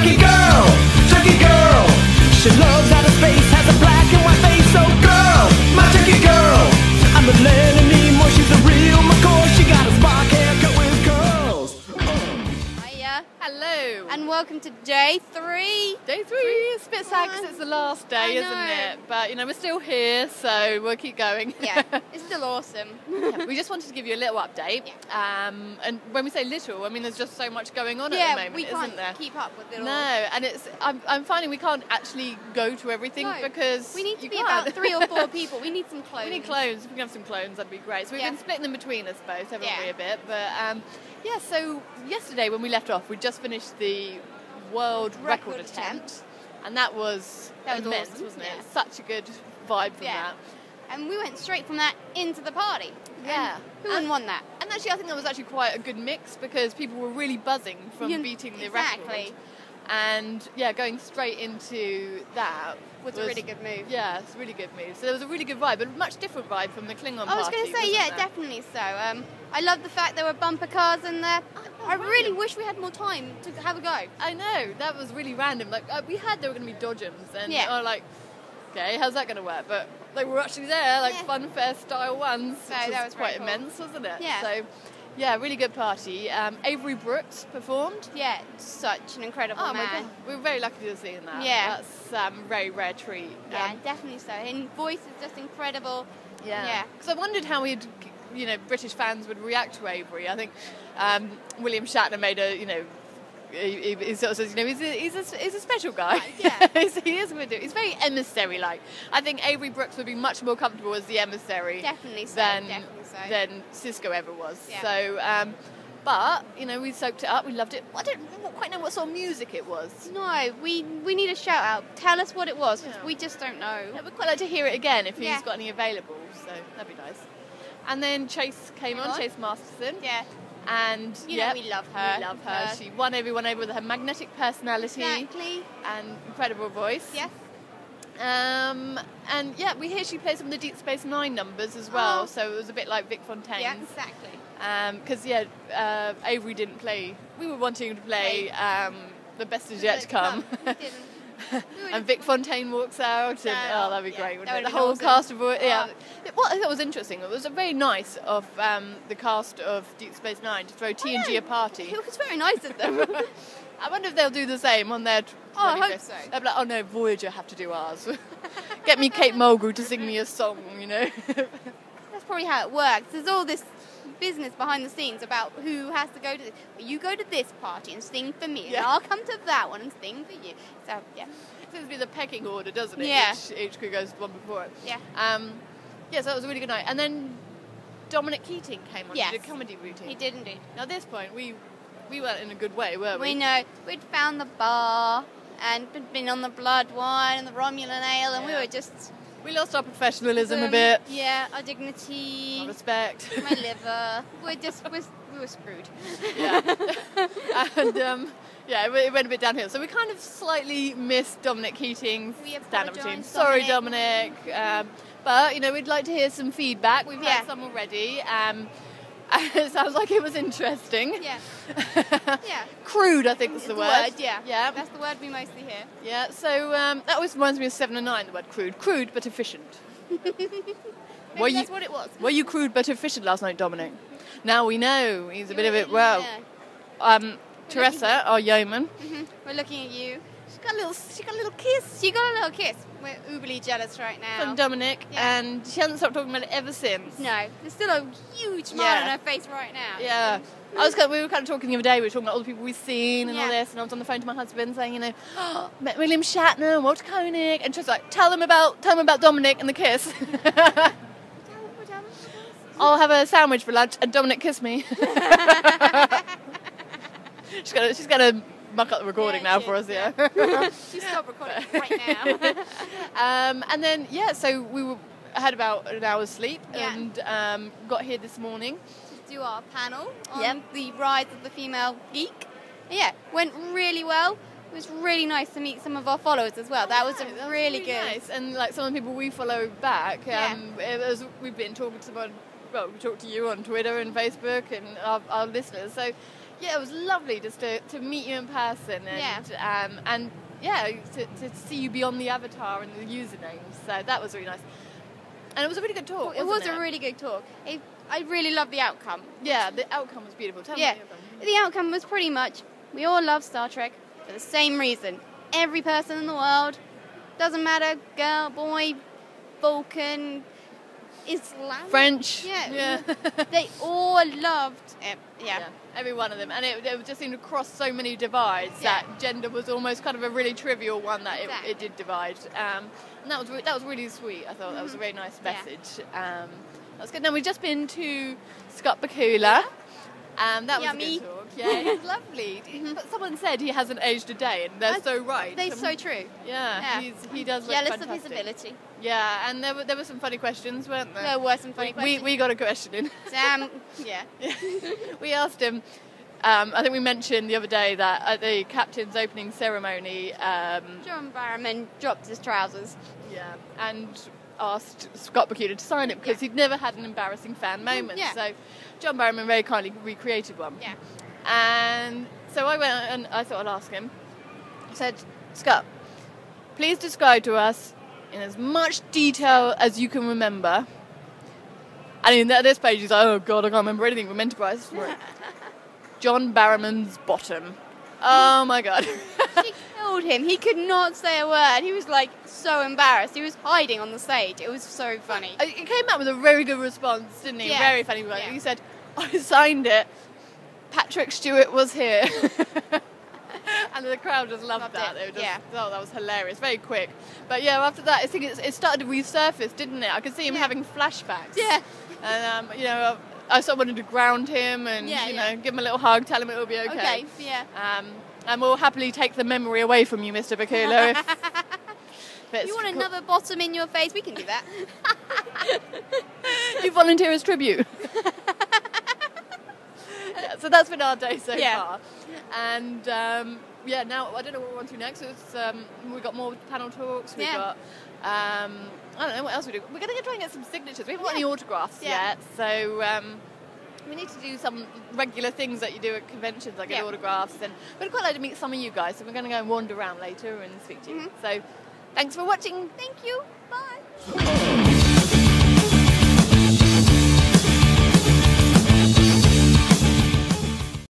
Trekkie girl. She loves outer space, has a black and white face. So girl, my Trekkie girl. I'm the Lennon Nemo, she's a real McCoy. She got a spark haircut with curls. Hiya. Hello. And welcome to day 3. Day 3. It's a bit sad because it's the last day, isn't it? But, you know, we're still here, so we'll keep going. Yeah, it's still awesome. We just wanted to give you a little update. Yeah. And when we say little, I mean there's just so much going on at the moment, we can't isn't there? keep up with it all. No, and I'm finding we can't actually go to everything because we need to you be can't. about 3 or 4 people. We need some clones. We need clones. If we can have some clones, that'd be great. So we've been splitting them between us both, haven't we, a bit? But yeah, so yesterday when we left off, we just finished the world record attempt, and that was immense, awesome, wasn't it? Such a good vibe from that. And we went straight from that into the party. Yeah. And who wouldn't want that? And actually, I think that was actually quite a good mix because people were really buzzing from beating the record. And yeah, going straight into that was a really good move. Yeah, it's a really good move. So there was a really good vibe, but a much different vibe from the Klingon party. I was going to say, definitely so. I love the fact there were bumper cars in there. I really wish we had more time to have a go. I know, that was really random. Like we heard there were going to be dodgems, and I was like, okay, how's that going to work? But they were actually there, like funfair style ones. So that was quite immense, wasn't it? Yeah. So yeah, really good party. Avery Brooks performed. Yeah, such an incredible man. My God. We were very lucky to have seen that. Yeah. That's a very rare treat. Yeah, definitely so. And voice is just incredible. Yeah. Because I wondered how British fans would react to Avery. I think William Shatner made he sort of says, he's a special guy. Yeah. He is. He's very emissary-like. I think Avery Brooks would be much more comfortable as the emissary than Cisco ever was. Yeah. So, but, we soaked it up. We loved it. I don't quite know what sort of music it was. No, we need a shout-out. Tell us what it was, because we just don't know. Yeah, we'd quite like to hear it again if he's got any available. So that'd be nice. And then Chase came on, Chase Masterson. Yeah. And we love her. We love her. She won everyone over with her magnetic personality. Exactly. And incredible voice. Yes. And yeah, we hear she plays some of the Deep Space Nine numbers as well. So it was a bit like Vic Fontaine's. Yeah, exactly. Because Avery didn't play. We were wanting to play The Best Is Yet to Come. We didn't. And Vic Fontaine walks out, and that'd be great, wouldn't it? The whole awesome. cast of What I thought was interesting, it was very nice of the cast of Deep Space Nine to throw TNG a party. It was very nice of them. I wonder if they'll do the same on their. I hope so. They'll be like, oh no, Voyager have to do ours. Get me Kate Mulgrew to sing me a song, That's probably how it works. There's all this business behind the scenes about who has to go to this. You go to this party and sing for me, and I'll come to that one and sing for you. So yeah, it seems to be the pecking order, doesn't it? Yeah. Each crew goes one before it. Yeah. So that was a really good night. And then Dominic Keating came on. Yes. He did a comedy routine. He did indeed. Now at this point we weren't in a good way, were we? We know. We'd found the bar and been on the blood wine and the Romulan ale, and we were just. We lost our professionalism a bit. Yeah, our dignity. Our respect. My liver. We were screwed. Yeah. And it went a bit downhill. So we kind of slightly missed Dominic Keating's stand-up routine. Sorry, Dominic. But we'd like to hear some feedback. We've had some already. It sounds like it was interesting. Yeah. Crude, I think is the word. Yeah. That's the word we mostly hear. Yeah, so that always reminds me of 7 and 9, the word crude. Crude but efficient. That's what it was. Were you crude but efficient last night, Dominic? Now we know. He's a bit of it. Teresa, our yeoman. We're looking at you. She got a little kiss. We're uberly jealous right now. From Dominic, and she hasn't stopped talking about it ever since. No, there's still a huge smile on her face right now. Yeah. We were kind of talking the other day, we were talking about all the people we've seen and all this, and I was on the phone to my husband saying, met William Shatner and Walter Koenig, and she was like, tell them about Dominic and the kiss. I'll have a sandwich for lunch and Dominic kiss me. She's gonna muck up the recording now for us, She stopped recording right now. And then so I had about an hour's sleep and got here this morning to do our panel on the rise of the female geek. And went really well. It was really nice to meet some of our followers as well. That was really good. Nice. And like some of the people we follow back, we've been talking to someone. Well, we talked to you on Twitter and Facebook and our listeners. So Yeah, it was lovely just to meet you in person and to see you beyond the avatar and the usernames. So that was really nice. And it was a really good talk. It was a really good talk. I really loved the outcome. Yeah, the outcome was beautiful. Tell me the outcome. The outcome was pretty much, we all love Star Trek for the same reason. Every person in the world, doesn't matter, girl, boy, Vulcan, Islam, French. Yeah. They all loved it. Yeah. Every one of them. And it just seemed to cross so many divides that gender was almost kind of a really trivial one that it did divide. And that was really sweet. I thought that was a very nice message. That was good. Now we've just been to Scott Bakula. That was a good talk. Yeah, he's lovely. But someone said he hasn't aged a day, and they're so right. They're so true. Yeah. He does look jealous fantastic. of his ability. Yeah, and there were some funny questions, weren't there? There were some funny questions. We got a question in. We asked him. I think we mentioned the other day that at the captain's opening ceremony, John Barrowmans dropped his trousers. Yeah, and asked Scott Bakula to sign it because he'd never had an embarrassing fan moment. So John Barrowmans very kindly recreated one. Yeah. And so I went and I thought I'd ask him. I said, Scott, please describe to us in as much detail as you can remember. And at this page he's like, oh God, I can't remember anything from Enterprise. John Barrowmans' bottom. Oh my God. She killed him. He could not say a word. He was like so embarrassed. He was hiding on the stage. It was so funny. He came out with a very good response, didn't he? Yeah. Very funny. Yeah. He said, I signed it. Patrick Stewart was here. And the crowd just loved that. They just thought that was hilarious. Very quick. But yeah, after that, I think it started to resurface, didn't it? I could see him having flashbacks. Yeah. And, I sort of wanted to ground him and, give him a little hug, tell him it will be okay. And we'll happily take the memory away from you, Mr. Bakula. If you want another bottom in your face? We can do that. You volunteer as tribute. So that's been our day so far. And now I don't know what we're on to next. It's, we've got more panel talks. We've got I don't know what else we do. We're going to try and get some signatures. We haven't got any autographs yet, so we need to do some regular things that you do at conventions, like get autographs. And we'd quite like to meet some of you guys, so we're going to go and wander around later and speak to you. So thanks for watching. Thank you. Bye.